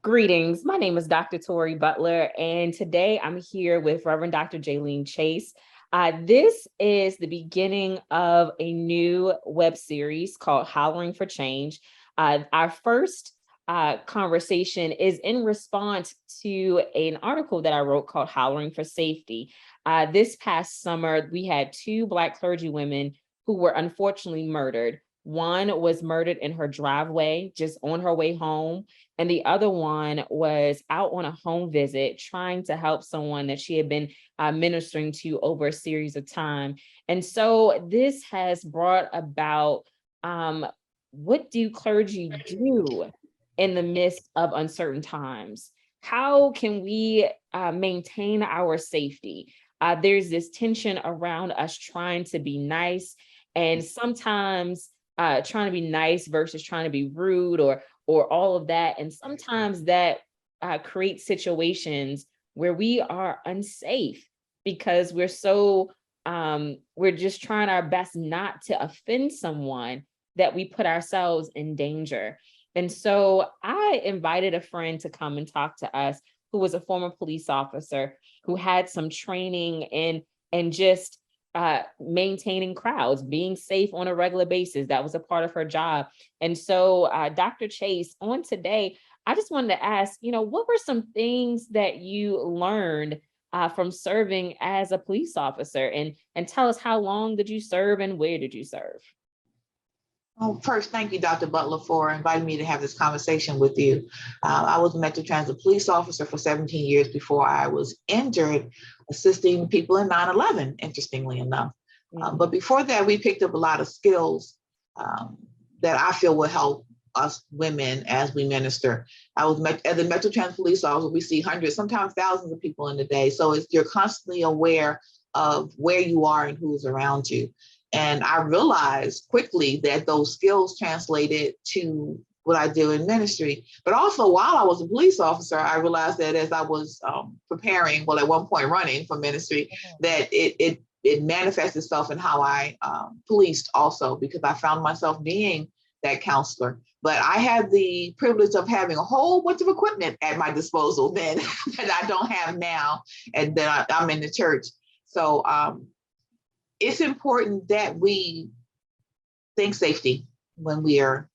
Greetings. My name is Dr. Tori Butler, and today I'm here with Reverend Dr. Jalene Chase. This is the beginning of a new web series called Hollering for Change. Our first conversation is in response to an article that I wrote called Hollering for Safety. This past summer, we had two Black clergy women who were unfortunately murdered. One was murdered in her driveway, just on her way home. And the other one was out on a home visit, trying to help someone that she had been ministering to over a series of time. And so this has brought about what do clergy do in the midst of uncertain times? How can we maintain our safety? There's this tension around us trying to be nice, and sometimes trying to be nice versus trying to be rude or all of that. And sometimes that creates situations where we are unsafe because we're just trying our best not to offend someone, that we put ourselves in danger. And so I invited a friend to come and talk to us who was a former police officer who had some training in just maintaining crowds, being safe on a regular basis. That was a part of her job. And so Dr. Chase, on today, I just wanted to ask, what were some things that you learned from serving as a police officer, and tell us, how long did you serve and where did you serve? Well, first, thank you, Dr. Butler, for inviting me to have this conversation with you. I was a Metro Transit police officer for 17 years before I was injured, assisting people in 9/11, interestingly enough. But before that, we picked up a lot of skills that I feel will help us women as we minister. As a Metro Transit police officer, we see hundreds, sometimes thousands of people in a day. So you're constantly aware of where you are and who's around you. And I realized quickly that those skills translated to what I do in ministry. But also, while I was a police officer, I realized that as I was preparing, well, at one point running for ministry, that it manifests itself in how I policed also, because I found myself being that counselor. But I had the privilege of having a whole bunch of equipment at my disposal then that I don't have now, and that I'm in the church. So it's important that we think safety when we are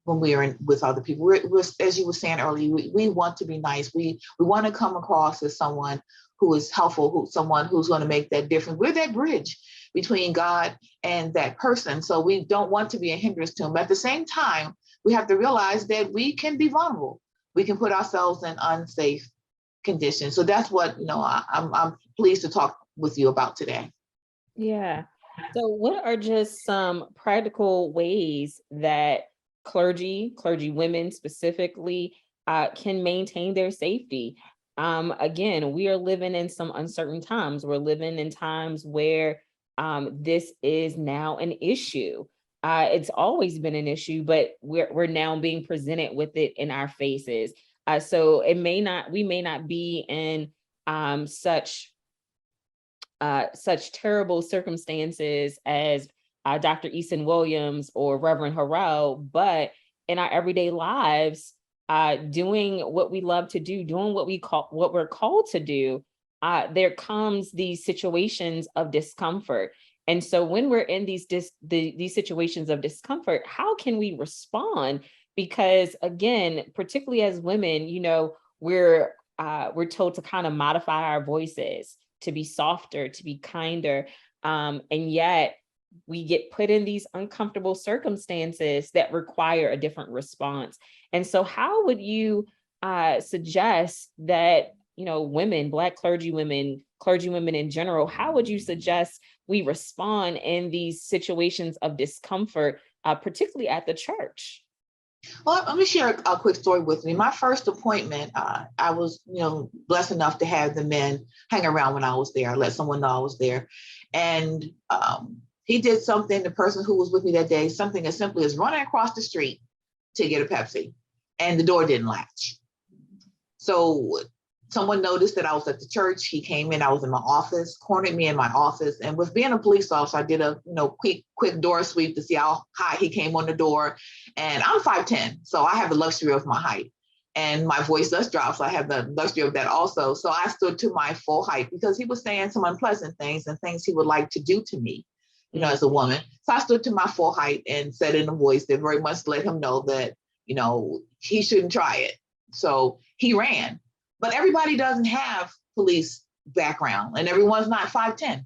with other people. We're, as you were saying earlier, we want to be nice. We want to come across as someone who is helpful, someone who's going to make that difference. We're that bridge between God and that person. So we don't want to be a hindrance to them. But at the same time, we have to realize that we can be vulnerable. We can put ourselves in unsafe conditions. So that's what I'm pleased to talk with you about today. Yeah. So what are just some practical ways that clergy women specifically, can maintain their safety? Again, we are living in some uncertain times. We're living in times where this is now an issue. It's always been an issue, but we're now being presented with it in our faces. So we may not be in such terrible circumstances as Dr. Easton Williams or Reverend Harrell, but in our everyday lives, doing what we love to do, doing what we're called to do, there comes these situations of discomfort. And so when we're in these situations of discomfort, how can we respond? Because again, particularly as women, we're told to kind of modify our voices, to be softer, to be kinder. And yet we get put in these uncomfortable circumstances that require a different response. And so how would you suggest that, women, Black clergy women in general, how would you suggest we respond in these situations of discomfort, particularly at the church? Well, let me share a quick story with me. My first appointment, I was, blessed enough to have the men hang around when I was there, let someone know I was there. And he did something, the person who was with me that day, something as simple as running across the street to get a Pepsi, and the door didn't latch. So someone noticed that I was at the church. He came in, I was in my office, cornered me in my office. And with being a police officer, I did a quick door sweep to see how high he came on the door. And I'm 5'10", so I have the luxury of my height. and my voice does drop. So I have the luxury of that also. So I stood to my full height because he was saying some unpleasant things and things he would like to do to me, as a woman. So I stood to my full height and said in a voice that very much let him know that, he shouldn't try it. So he ran. But everybody doesn't have police background, and everyone's not 5'10",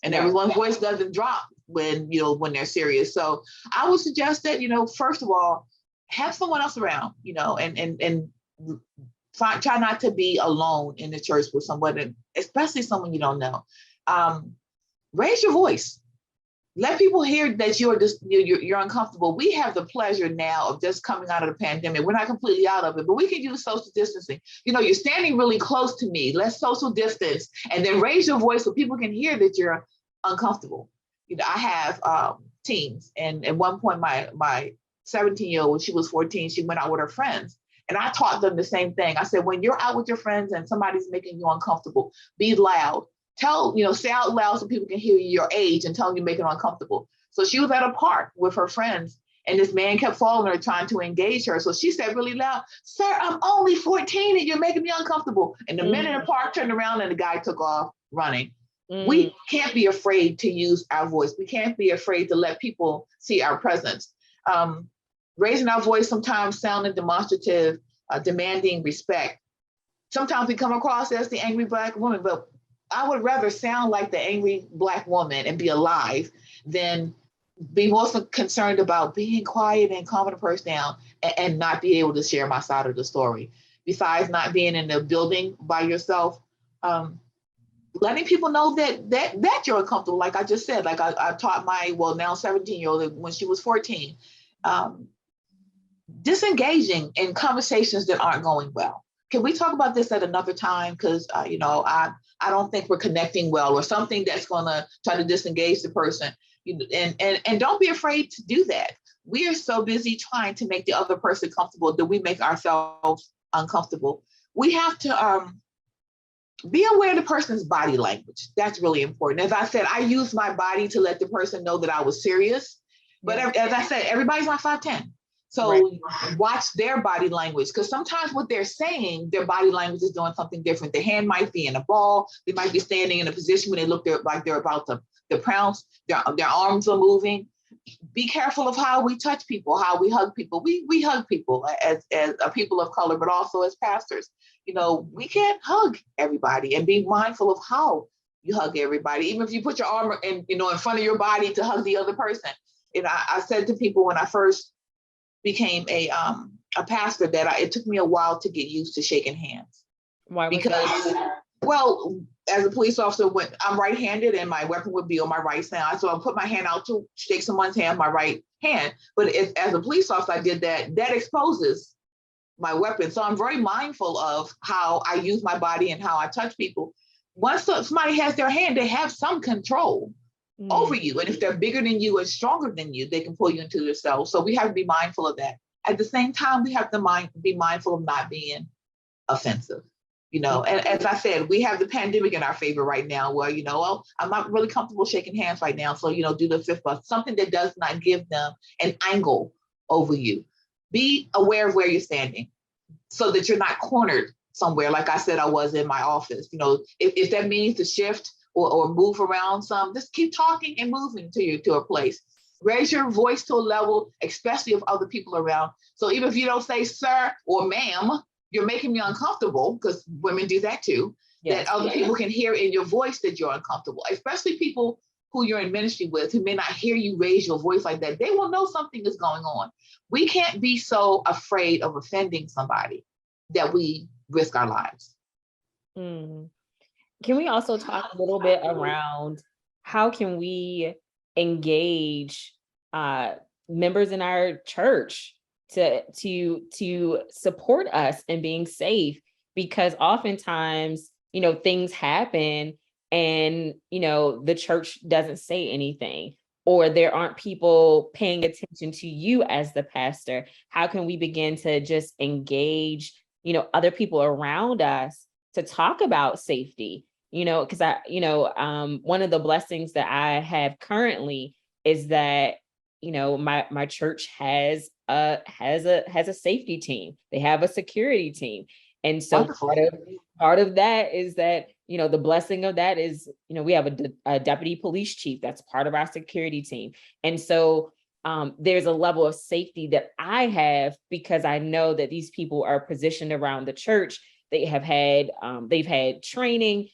and everyone's voice doesn't drop when they're serious. So I would suggest that, first of all, have someone else around, and try not to be alone in the church with someone, especially someone you don't know. Raise your voice. Let people hear that you're uncomfortable. We have the pleasure now of just coming out of the pandemic. We're not completely out of it, but we can use social distancing. You're standing really close to me. Let's social distance, and then raise your voice so people can hear that you're uncomfortable. I have teens, and at one point, my 17-year-old, when she was 14, she went out with her friends, and I taught them the same thing. I said, when you're out with your friends and somebody's making you uncomfortable, be loud. Say out loud so people can hear your age and tell them you make it uncomfortable. So she was at a park with her friends, and this man kept following her, trying to engage her. So she said really loud, "Sir, I'm only 14 and you're making me uncomfortable." And the men in the park turned around and the guy took off running. We can't be afraid to use our voice. We can't be afraid to let people see our presence. Raising our voice sometimes sounding demonstrative, demanding respect. Sometimes we come across as the angry Black woman, but I would rather sound like the angry Black woman and be alive than be more concerned about being quiet and calming the person down and not be able to share my side of the story. Besides not being in the building by yourself, letting people know that you're uncomfortable. Like I just said, like I taught my, now 17-year-old when she was 14, disengaging in conversations that aren't going well. Can we talk about this at another time? Because, I don't think we're connecting well, or something that's going to try to disengage the person. And don't be afraid to do that. We are so busy trying to make the other person comfortable that we make ourselves uncomfortable. We have to be aware of the person's body language. That's really important. As I said, I use my body to let the person know that I was serious. But as I said, everybody's not 5'10". So watch their body language, because sometimes what they're saying, their body language is doing something different. The hand might be in a ball. They might be standing in a position where they look like they're about to pounce. Their arms are moving. Be careful of how we touch people, how we hug people. We hug people as a people of color, but also as pastors. We can't hug everybody, and be mindful of how you hug everybody. Even if you put your arm in front of your body to hug the other person. I said to people when I first became a pastor that it took me a while to get used to shaking hands. Why? Because, well, as a police officer, when I'm right-handed and my weapon would be on my right side, so I put my hand out to shake someone's hand, my right hand. But as a police officer, I did that exposes my weapon. So I'm very mindful of how I use my body and how I touch people. Once somebody has their hand, they have some control over you. And if they're bigger than you and stronger than you, they can pull you into themselves. So we have to be mindful of that. At the same time, we have to be mindful of not being offensive. And as I said, we have the pandemic in our favor right now where, I'm not really comfortable shaking hands right now. So, do the fist bump, something that does not give them an angle over you. Be aware of where you're standing so that you're not cornered somewhere. Like I said, I was in my office. If that means to shift or move around some, just keep talking and moving to a place. Raise your voice to a level, especially if other people are around. So even if you don't say sir or ma'am, you're making me uncomfortable, because women do that too, that other people can hear in your voice that you're uncomfortable, especially people who you're in ministry with who may not hear you raise your voice like that. They will know something is going on. We can't be so afraid of offending somebody that we risk our lives. Can we also talk a little bit around how can we engage members in our church to support us in being safe? Because oftentimes, things happen and, the church doesn't say anything, or there aren't people paying attention to you as the pastor. How can we begin to just engage, other people around us to talk about safety? Because one of the blessings that I have currently is that, my church has has a safety team. They have a security team. And so Wonderful. part of that is that, the blessing of that is, we have a deputy police chief that's part of our security team. And so there's a level of safety that I have because I know that these people are positioned around the church. They've had training,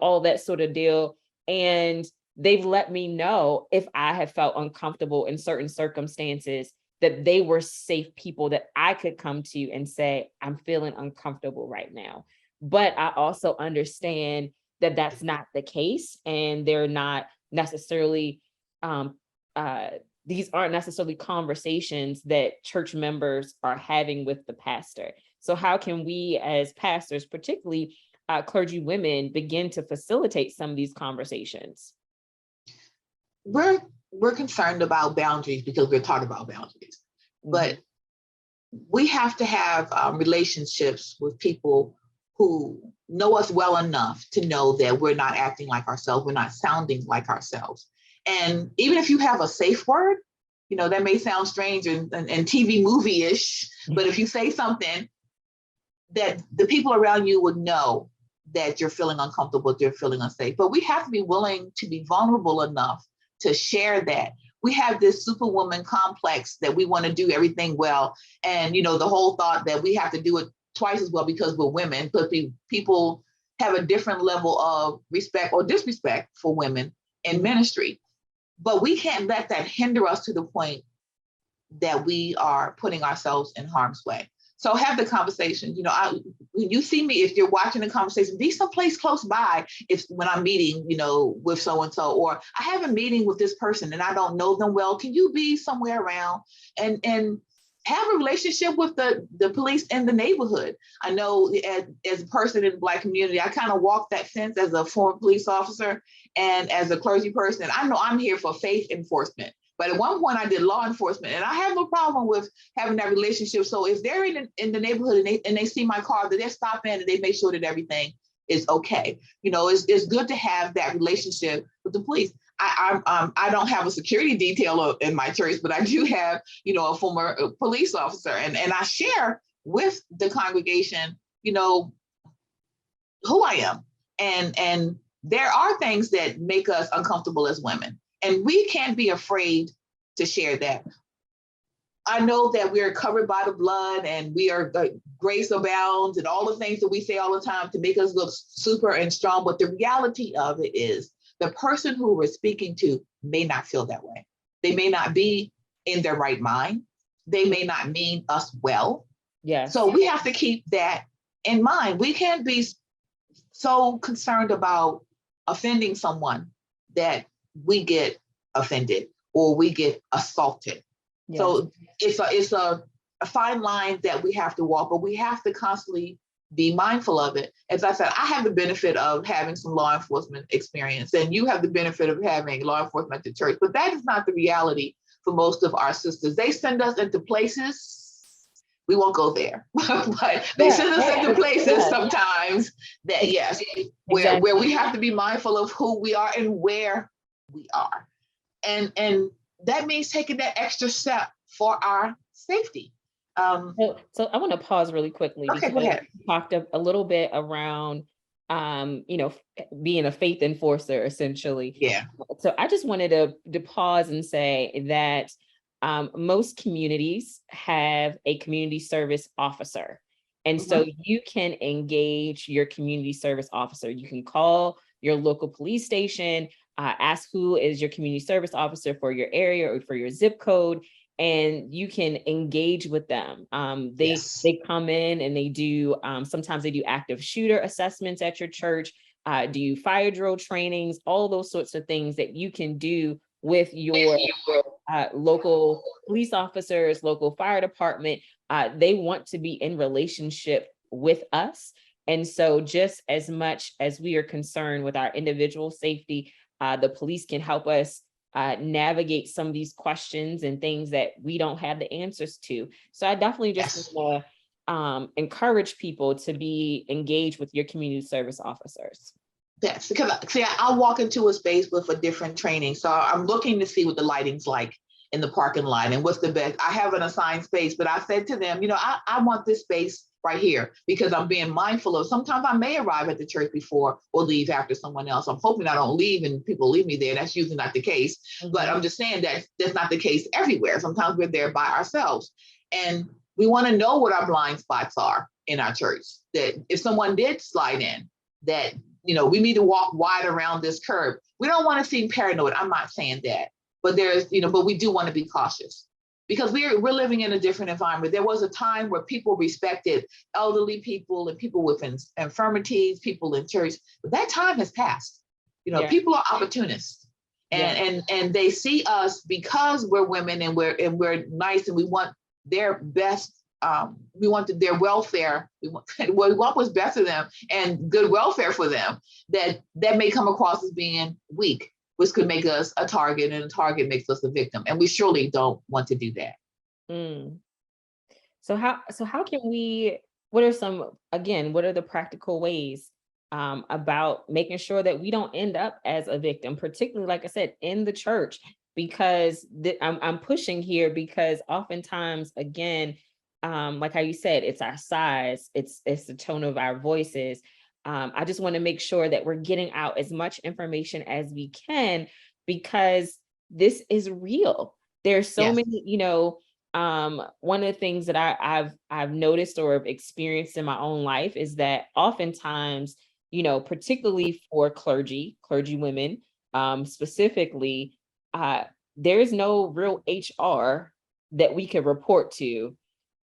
all that sort of deal. And they've let me know if I have felt uncomfortable in certain circumstances, that they were safe people that I could come to and say, I'm feeling uncomfortable right now. But I also understand that that's not the case. And they're not necessarily, these aren't necessarily conversations that church members are having with the pastor. So how can we as pastors, particularly clergy women, begin to facilitate some of these conversations? We're concerned about boundaries because we're taught about boundaries, but we have to have relationships with people who know us well enough to know that we're not acting like ourselves, we're not sounding like ourselves. And even if you have a safe word, that may sound strange and TV movie-ish, but if you say something that the people around you would know that you're feeling uncomfortable, that you're feeling unsafe. But we have to be willing to be vulnerable enough to share that. We have this superwoman complex that we want to do everything well. And, the whole thought that we have to do it twice as well because we're women, but people have a different level of respect or disrespect for women in ministry. But we can't let that hinder us to the point that we are putting ourselves in harm's way. So have the conversation. When you see me, if you're watching the conversation, be someplace close by. If when I'm meeting, with so-and-so, or I have a meeting with this person and I don't know them well, can you be somewhere around and have a relationship with the police in the neighborhood? I know as a person in the Black community, I kind of walk that fence as a former police officer and as a clergy person. I know I'm here for faith enforcement. But at one point I did law enforcement and I have no problem with having that relationship. So if they're in the neighborhood and they see my car, that they stop in and they make sure that everything is okay. It's good to have that relationship with the police. I don't have a security detail in my church, but I do have, a former police officer, and I share with the congregation, who I am. And there are things that make us uncomfortable as women. And we can't be afraid to share that. I know that we are covered by the blood and we are grace abounds and all the things that we say all the time to make us look super and strong. But the reality of it is the person who we're speaking to may not feel that way. They may not be in their right mind. They may not mean us well. Yes. So we have to keep that in mind. We can't be so concerned about offending someone that we get offended or we get assaulted. Yes. So it's a fine line that we have to walk, but we have to constantly be mindful of it. As I said, I have the benefit of having some law enforcement experience, and you have the benefit of having law enforcement at the church, but that is not the reality for most of our sisters. They send us into places, we won't go there, but they send us into places sometimes that, where we have to be mindful of who we are and where we are. And that means taking that extra step for our safety. So I want to pause really quickly. Okay, go ahead. You talked a little bit around, being a faith enforcer, essentially. Yeah. So I just wanted to pause and say that most communities have a community service officer. And so you can engage your community service officer. You can call your local police station, ask who is your community service officer for your area or for your zip code, and you can engage with them. They come in and they do, sometimes they do active shooter assessments at your church, do fire drill trainings, all those sorts of things that you can do with your local police officers, local fire department. They want to be in relationship with us. And so just as much as we are concerned with our individual safety, the police can help us navigate some of these questions and things that we don't have the answers to. So I definitely just want to encourage people to be engaged with your community service officers. Yes, because see, I'll walk into a space with a different training. So I'm looking to see what the lighting's like. in the parking lot and what's the best. I have an assigned space, but I said to them, I want this space right here because I'm being mindful of sometimes I may arrive at the church before or leave after someone else. I'm hoping I don't leave and people leave me there. That's usually not the case. Mm-hmm. But I'm just saying that that's not the case everywhere. Sometimes we're there by ourselves. And we want to know what our blind spots are in our church. That if someone did slide in, that, we need to walk wide around this curb. We don't want to seem paranoid. I'm not saying that. But but we do want to be cautious because we're living in a different environment. There was a time where people respected elderly people and people with infirmities, people in church, but that time has passed. People are opportunists and they see us because we're women and we're nice and we want their best. We want their welfare. We want what's best for them and good welfare for them. That may come across as being weak, which could make us a target, and a target makes us a victim. And we surely don't want to do that. So how can we, what are the practical ways about making sure that we don't end up as a victim, particularly, like I said, in the church? Because I'm pushing here because oftentimes, again, like how you said, it's our size, it's the tone of our voices. I just want to make sure that we're getting out as much information as we can, because this is real. There's so many, one of the things that I've noticed or have experienced in my own life is that oftentimes, particularly for clergywomen, specifically, there's no real HR that we can report to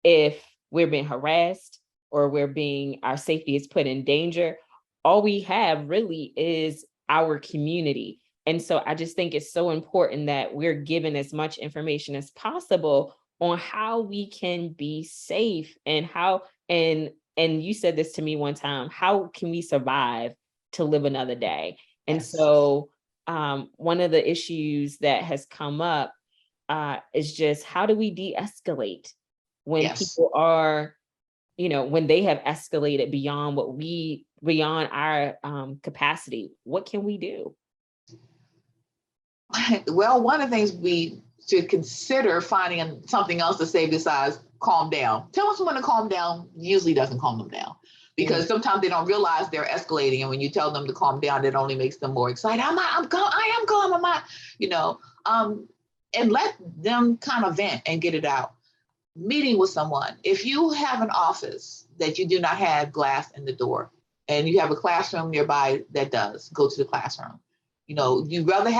if we're being harassed or our safety is put in danger. All we have really is our community. And so I just think it's so important that we're given as much information as possible on how we can be safe and how, and you said this to me one time, how can we survive to live another day? And so one of the issues that has come up is just how do we de-escalate when people are, when they have escalated beyond our capacity? What can we do? Well, one of the things we should consider finding something else to say besides calm down. Telling someone to calm down usually doesn't calm them down, because sometimes they don't realize they're escalating. And when you tell them to calm down, it only makes them more excited. I am calm, and let them kind of vent and get it out. Meeting with someone. If you have an office that you do not have glass in the door and you have a classroom nearby that does, go to the classroom. You'd rather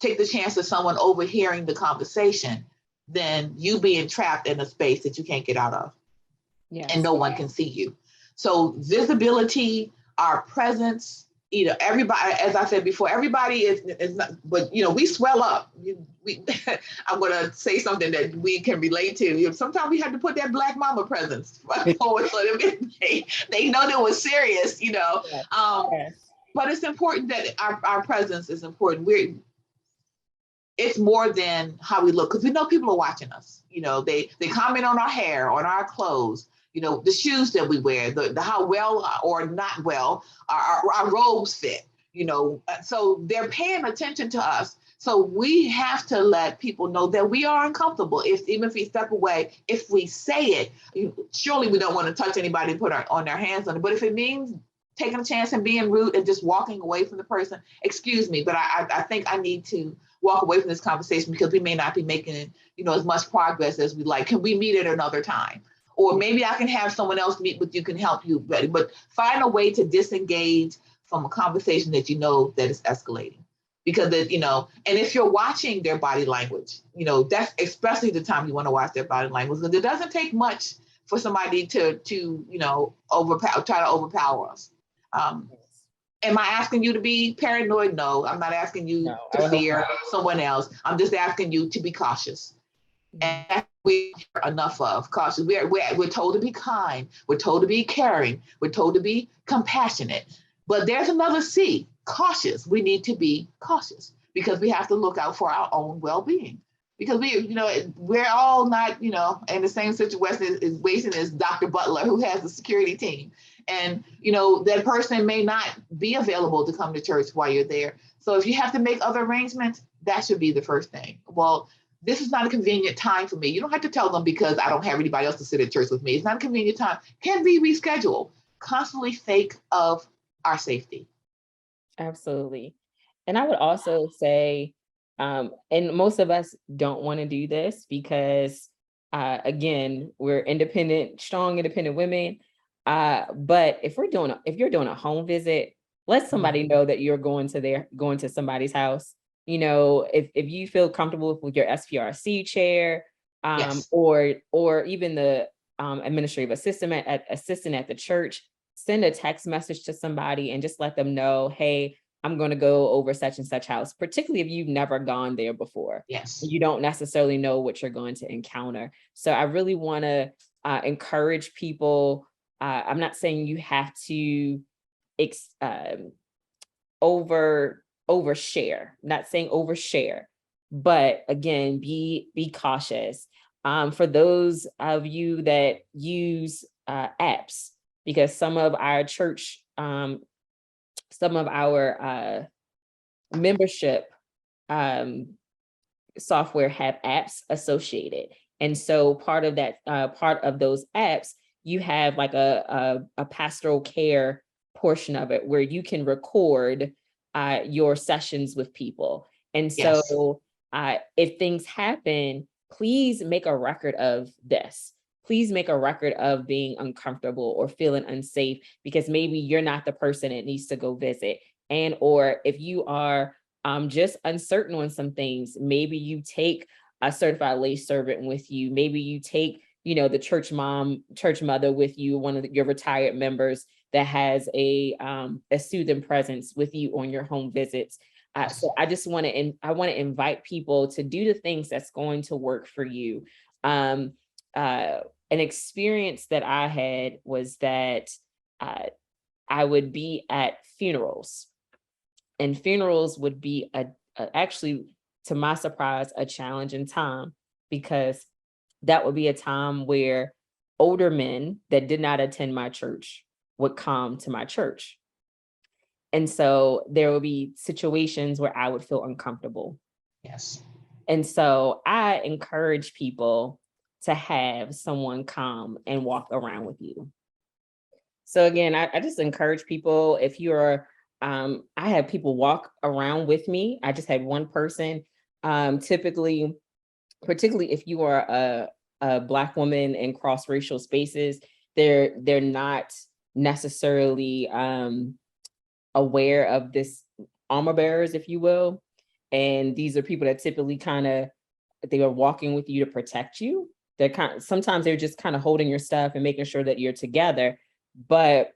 take the chance of someone overhearing the conversation than you being trapped in a space that you can't get out of and no one can see you. So visibility, our presence, everybody, as I said before, everybody is not, but we swell up. I'm going to say something that we can relate to. Sometimes we have to put that Black mama presence forward so that they know that we're serious, But it's important that our presence is important. It's more than how we look, because we know people are watching us. They comment on our hair, on our clothes, the shoes that we wear, the how well or not well our robes fit, so they're paying attention to us. So we have to let people know that we are uncomfortable. Even if we step away, if we say it, surely we don't want to touch anybody, put on their hands on it. But if it means taking a chance and being rude and just walking away from the person, excuse me, but I think I need to walk away from this conversation because we may not be making, as much progress as we'd like. Can we meet at another time? Or maybe I can have someone else meet with you, can help you, but find a way to disengage from a conversation that that is escalating. Because and if you're watching their body language, that's especially the time you want to watch their body language, because it doesn't take much for somebody to try to overpower us. Am I asking you to be paranoid? No, I'm not asking you to fear someone else. I'm just asking you to be cautious. And that's what we are enough of cautious. We're told to be kind. We're told to be caring. We're told to be compassionate. But there's another C, cautious. We need to be cautious because we have to look out for our own well-being. Because we're all not, in the same situation as Dr. Butler, who has a security team. And, that person may not be available to come to church while you're there. So if you have to make other arrangements, that should be the first thing. Well, this is not a convenient time for me. You don't have to tell them because I don't have anybody else to sit at church with me. It's not a convenient time. Can we reschedule? Constantly think of our safety. Absolutely. And I would also say, and most of us don't want to do this because, again, we're independent, strong, independent women. But if you're doing a home visit, let somebody know that you're going to somebody's house. You know, if you feel comfortable with your SPRC chair, Yes. or even the administrative assistant at the church, send a text message to somebody and just let them know, hey, I'm going to go over such and such house, particularly if you've never gone there before. Yes. You don't necessarily know what you're going to encounter. So I really want to encourage people. I'm not saying you have to overshare, not saying overshare, but again, be cautious. For those of you that use apps, because some of our church, some of our membership software have apps associated. And so part of those apps, you have like a pastoral care portion of it where you can record your sessions with people. And so if things happen, please make a record of this. Please make a record of being uncomfortable or feeling unsafe, because maybe you're not the person that needs to go visit. And, or if you are just uncertain on some things, maybe you take a certified lay servant with you. Maybe you take, the church mother with you, one of your retired members that has a soothing presence with you on your home visits. So I just want to invite people to do the things that's going to work for you. An experience that I had was that I would be at funerals, and funerals would be actually, to my surprise, a challenging time, because that would be a time where older men that did not attend my church would come to my church. And so there would be situations where I would feel uncomfortable. Yes. And so I encourage people to have someone come and walk around with you. So again, I just encourage people, if you're, I have people walk around with me. I just had one person, typically, particularly if you are a Black woman in cross-racial spaces, they're not necessarily aware of this armor bearers, if you will. And these are people that typically they are walking with you to protect you. Sometimes they're just kind of holding your stuff and making sure that you're together. But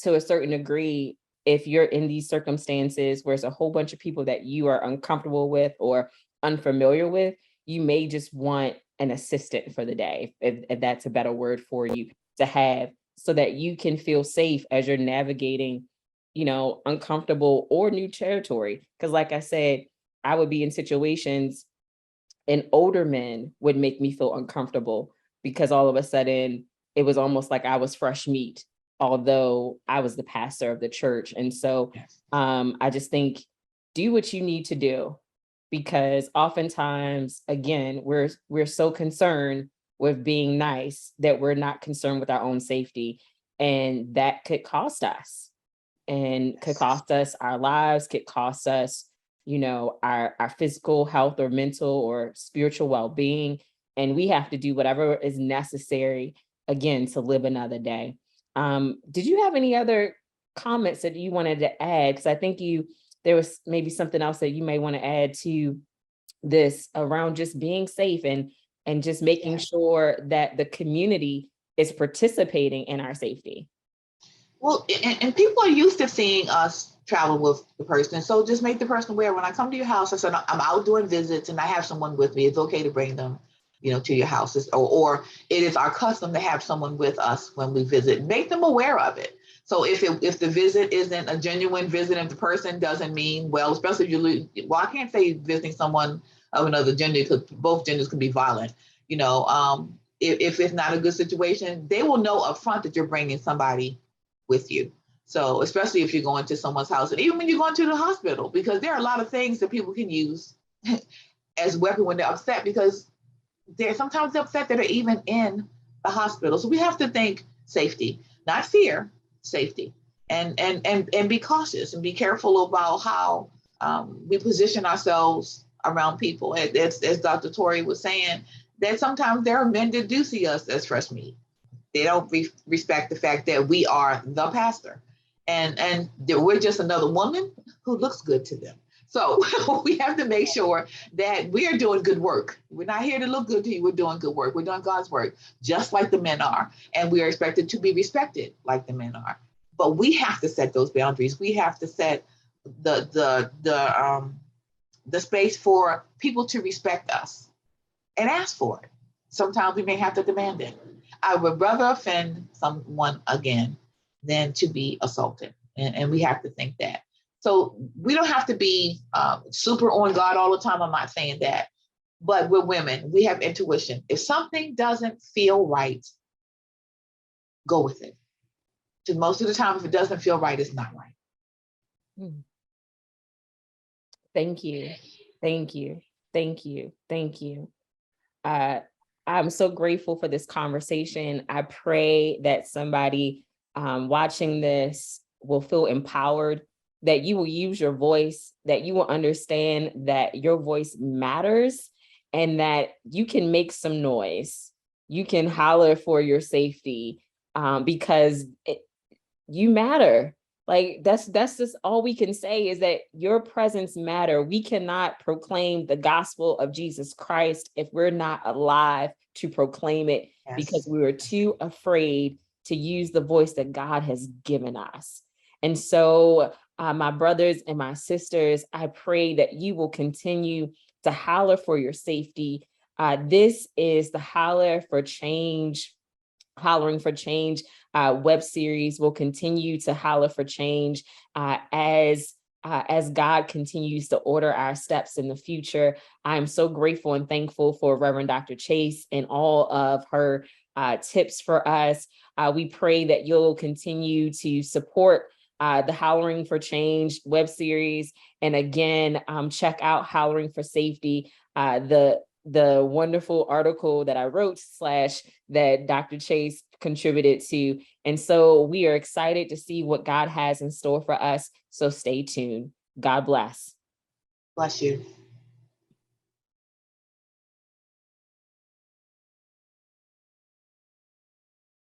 to a certain degree, if you're in these circumstances where it's a whole bunch of people that you are uncomfortable with or unfamiliar with, you may just want an assistant for the day, if that's a better word for you to have, so that you can feel safe as you're navigating, uncomfortable or new territory. Because like I said, I would be in situations, and older men would make me feel uncomfortable because all of a sudden it was almost like I was fresh meat, although I was the pastor of the church. And so I just think, do what you need to do, because oftentimes, again, we're so concerned with being nice that we're not concerned with our own safety. And that could cost us, and could cost us our lives, could cost us, our physical health or mental or spiritual well-being. And we have to do whatever is necessary, again, to live another day. Did you have any other comments that you wanted to add? Because I think there was maybe something else that you may want to add to this around just being safe and just making sure that the community is participating in our safety. Well, and people are used to seeing us travel with the person. So just make the person aware. When I come to your house, I said, I'm out doing visits and I have someone with me. It's okay to bring them, to your houses, or it is our custom to have someone with us when we visit. Make them aware of it. So if the visit isn't a genuine visit, if the person doesn't mean well, especially if I can't say visiting someone of another gender, because both genders can be violent. If it's not a good situation, they will know upfront that you're bringing somebody with you. So especially if you're going to someone's house, and even when you're going to the hospital, because there are a lot of things that people can use as weapon when they're upset, because they're sometimes upset that are even in the hospital. So we have to think safety, not fear, safety, and be cautious and be careful about how we position ourselves around people. As Dr. Tori was saying, that sometimes there are men that do see us as fresh meat. They don't respect the fact that we are the pastor, and that we're just another woman who looks good to them. So we have to make sure that we are doing good work. We're not here to look good to you. We're doing good work. We're doing God's work, just like the men are. And we are expected to be respected like the men are. But we have to set those boundaries. We have to set the space for people to respect us and ask for it. Sometimes we may have to demand it. I would rather offend someone again than to be assaulted. And we have to think that. So we don't have to be super on God all the time. I'm not saying that, but we're women. We have intuition. If something doesn't feel right, go with it. Because most of the time, if it doesn't feel right, it's not right. Thank you. Thank you. Thank you. Thank you. I'm so grateful for this conversation. I pray that somebody watching this will feel empowered, that you will use your voice, that you will understand that your voice matters, and that you can make some noise. You can holler for your safety because you matter. Like that's just all we can say, is that your presence matter. We cannot proclaim the gospel of Jesus Christ if we're not alive to proclaim it, because we were too afraid to use the voice that God has given us. And so my brothers and my sisters, I pray that you will continue to holler for your safety. This is the Hollering for Change web series. Will continue to holler for change as God continues to order our steps in the future. I'm so grateful and thankful for Reverend Dr. Chase and all of her tips for us. We pray that you'll continue to support the Hollering for Change web series. And again, check out Hollering for Safety, the wonderful article that I wrote / that Dr. Chase contributed to. And so we are excited to see what God has in store for us. So stay tuned. God bless. Bless you.